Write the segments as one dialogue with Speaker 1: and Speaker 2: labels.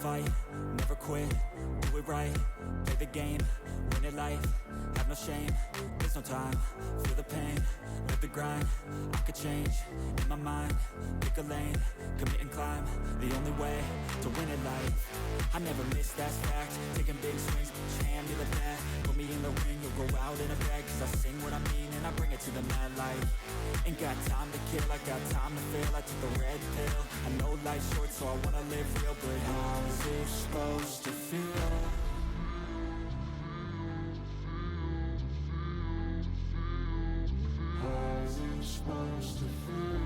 Speaker 1: fight, never quit, do it right, play the game, win it life, have no shame, there's no time, feel the pain, live the grind, I could change, in my mind, pick a lane, commit and climb, the only way to win it life, I never miss, that's fact, taking big swings, hand me the bat, put me in the ring, you'll go out in a bag, cause I sing what I mean and I bring it to the mad light, ain't got time to kill, I got time to feel, I took the red pill, I know life's short so I wanna live real, but how's it supposed to feel? How's it supposed to feel?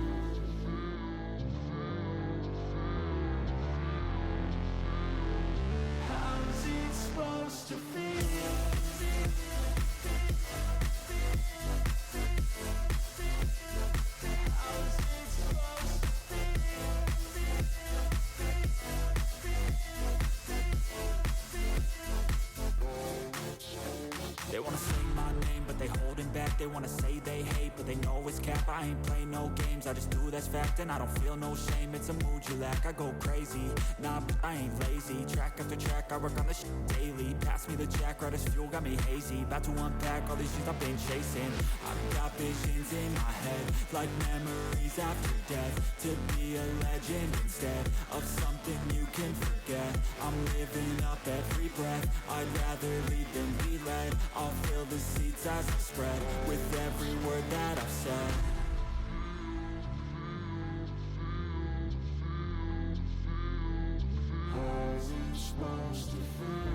Speaker 1: How's it supposed to feel? They wanna say my name, but they holding back. They wanna say they hate, but they know it's cap. I ain't play no games, I just do that's fact. And I don't feel no shame, it's a mood you lack. I go crazy, nah, but I ain't lazy. Track after track, I work on this shit daily. Pass me the jack, right as fuel, got me hazy. About to unpack all these things I've been chasing. I've got visions in my head, like memories after death. To be a legend instead of something you can forget. I'm living up every breath, I'd rather lead than be led. I'll fill the seats as I spread with every word that I've said. How's it supposed to feel?